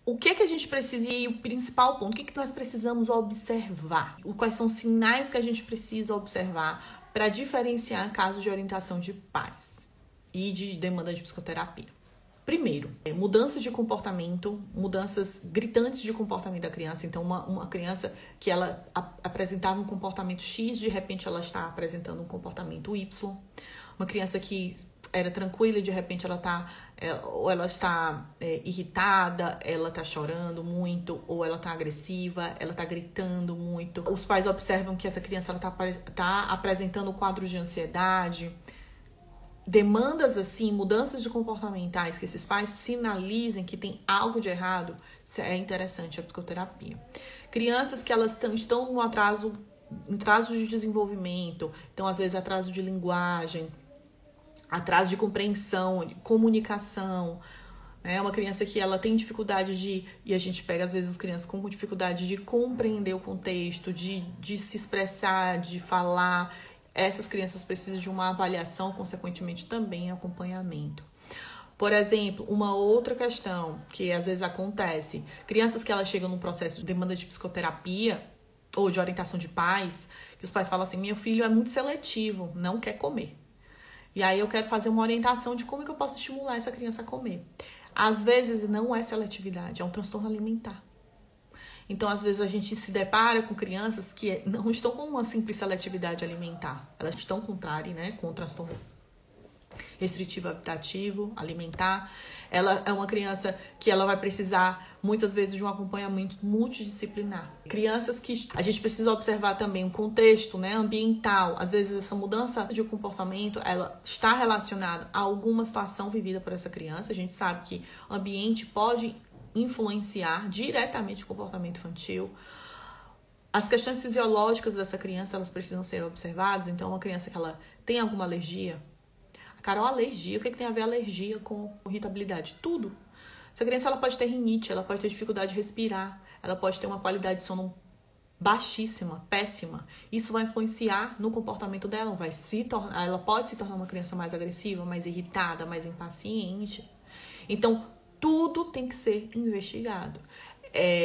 O que é que a gente precisa, e o principal ponto, o que é que nós precisamos observar? Quais são os sinais que a gente precisa observar para diferenciar casos de orientação de pais e de demanda de psicoterapia? Primeiro, mudanças de comportamento, mudanças gritantes de comportamento da criança. Então, uma criança que ela apresentava um comportamento X, de repente ela está apresentando um comportamento Y. Uma criança que era tranquila e de repente ela está irritada, ela está chorando muito, ou ela está agressiva, ela está gritando muito. Os pais observam que essa criança está apresentando um quadro de ansiedade. Demandas assim, mudanças de comportamentais que esses pais sinalizem que tem algo de errado, é interessante a psicoterapia. Crianças que elas estão no atraso de desenvolvimento, então às vezes atraso de linguagem, atraso de compreensão, de comunicação, né? Uma criança que ela tem dificuldade e a gente pega às vezes as crianças com dificuldade de compreender o contexto, de se expressar, de falar. Essas crianças precisam de uma avaliação, consequentemente também acompanhamento. Por exemplo, uma outra questão que às vezes acontece, crianças que elas chegam num processo de demanda de psicoterapia ou de orientação de pais, que os pais falam assim, meu filho é muito seletivo, não quer comer. E aí eu quero fazer uma orientação de como é que eu posso estimular essa criança a comer. Às vezes não é seletividade, é um transtorno alimentar. Então, às vezes, a gente se depara com crianças que não estão com uma simples seletividade alimentar. Elas estão com TRARI, né? Com transtorno restritivo habitativo, alimentar. Ela é uma criança que ela vai precisar, muitas vezes, de um acompanhamento multidisciplinar. Crianças que a gente precisa observar também o contexto, né, ambiental. Às vezes, essa mudança de comportamento, ela está relacionada a alguma situação vivida por essa criança. A gente sabe que o ambiente pode influenciar diretamente o comportamento infantil. As questões fisiológicas dessa criança, elas precisam ser observadas. Então, uma criança que ela tem alguma alergia, Carol, alergia, o que tem a ver alergia com irritabilidade? Tudo. Essa criança ela pode ter rinite, ela pode ter dificuldade de respirar, ela pode ter uma qualidade de sono baixíssima, péssima. Isso vai influenciar no comportamento dela, ela pode se tornar uma criança mais agressiva, mais irritada, mais impaciente. Então, tudo tem que ser investigado.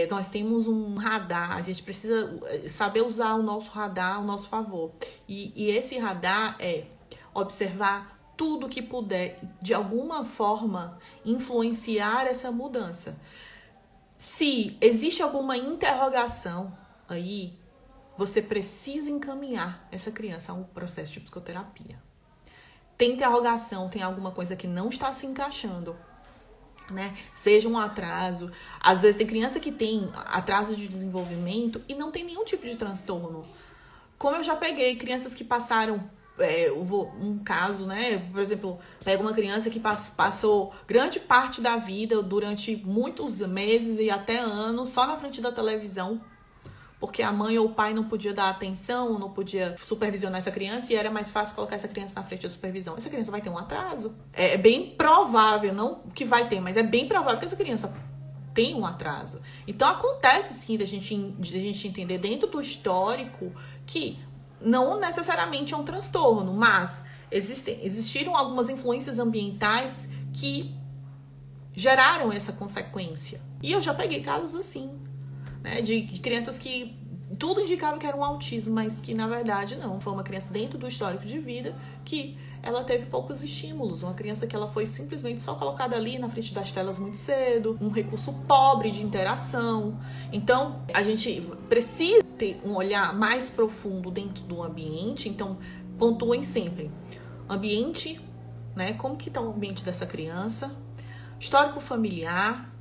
Nós temos um radar, a gente precisa saber usar o nosso radar ao nosso favor. E esse radar é observar tudo que puder, de alguma forma, influenciar essa mudança. Se existe alguma interrogação aí, você precisa encaminhar essa criança a um processo de psicoterapia. Tem interrogação, tem alguma coisa que não está se encaixando, né? Seja um atraso. Às vezes tem criança que tem atraso de desenvolvimento e não tem nenhum tipo de transtorno. Como eu já peguei crianças que passaram um caso, né? Por exemplo, pega uma criança que passou grande parte da vida, durante muitos meses e até anos, só na frente da televisão, porque a mãe ou o pai não podia dar atenção, não podia supervisionar essa criança e era mais fácil colocar essa criança na frente da supervisão. Essa criança vai ter um atraso. É bem provável, não que vai ter, mas é bem provável que essa criança tenha um atraso. Então, acontece sim da gente entender dentro do histórico que não necessariamente é um transtorno, mas existiram algumas influências ambientais que geraram essa consequência. E eu já peguei casos assim, né, de crianças que tudo indicava que era um autismo, mas que na verdade não. Foi uma criança dentro do histórico de vida que ela teve poucos estímulos. Uma criança que ela foi simplesmente só colocada ali na frente das telas muito cedo, um recurso pobre de interação. Então, a gente precisa ter um olhar mais profundo dentro do ambiente. Então, pontuem sempre. Ambiente, né? Como que está o ambiente dessa criança? Histórico familiar,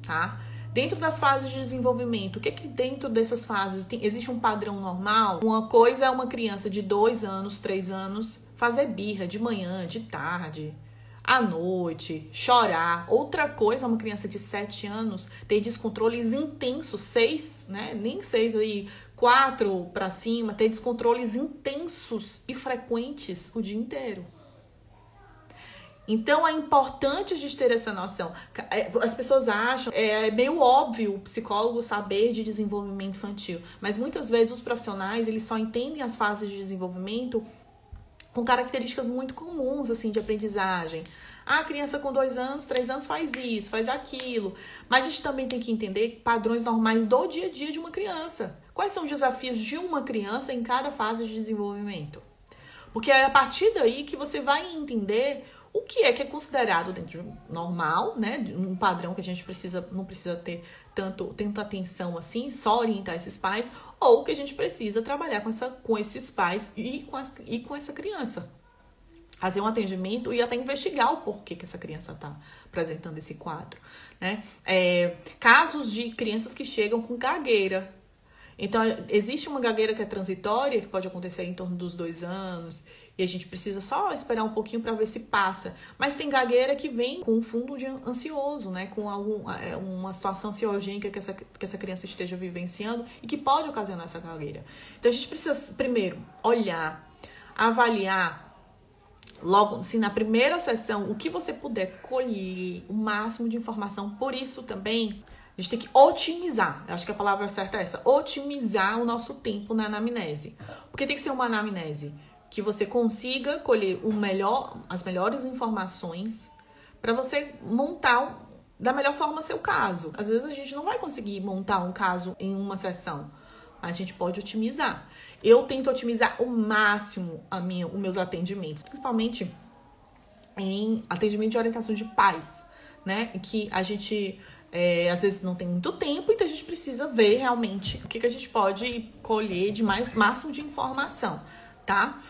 tá? Dentro das fases de desenvolvimento, o que dentro dessas fases existe um padrão normal? Uma coisa é uma criança de 2 anos, 3 anos fazer birra de manhã, de tarde, à noite, chorar. Outra coisa é uma criança de 7 anos ter descontroles intensos, 6, né? Nem 6 aí, 4 para cima, ter descontroles intensos e frequentes o dia inteiro. Então, é importante a gente ter essa noção. As pessoas acham, é meio óbvio o psicólogo saber de desenvolvimento infantil, mas muitas vezes os profissionais, eles só entendem as fases de desenvolvimento com características muito comuns, assim, de aprendizagem. Ah, a criança com 2 anos, 3 anos faz isso, faz aquilo. Mas a gente também tem que entender padrões normais do dia a dia de uma criança. Quais são os desafios de uma criança em cada fase de desenvolvimento? Porque é a partir daí que você vai entender o que é considerado dentro de um normal, né? Um padrão que a gente não precisa ter tanta atenção assim, só orientar esses pais, ou que a gente precisa trabalhar com esses pais e com essa criança. Fazer um atendimento e até investigar o porquê que essa criança está apresentando esse quadro, né? Casos de crianças que chegam com gagueira. Então, existe uma gagueira que é transitória, que pode acontecer em torno dos 2 anos, e a gente precisa só esperar um pouquinho para ver se passa. Mas tem gagueira que vem com um fundo de ansioso, né? Com uma situação ansiogênica que essa criança esteja vivenciando e que pode ocasionar essa gagueira. Então, a gente precisa, primeiro, olhar, avaliar, logo, assim, na primeira sessão, o que você puder colher, o máximo de informação. Por isso também, a gente tem que otimizar. Eu acho que a palavra certa é essa. Otimizar o nosso tempo na anamnese. Porque tem que ser uma anamnese que você consiga colher as melhores informações para você montar da melhor forma seu caso. Às vezes a gente não vai conseguir montar um caso em uma sessão, mas a gente pode otimizar. Eu tento otimizar o máximo os meus atendimentos, principalmente em atendimento de orientação de pais, né? Que a gente às vezes não tem muito tempo, então a gente precisa ver realmente o que a gente pode colher de máximo de informação, tá?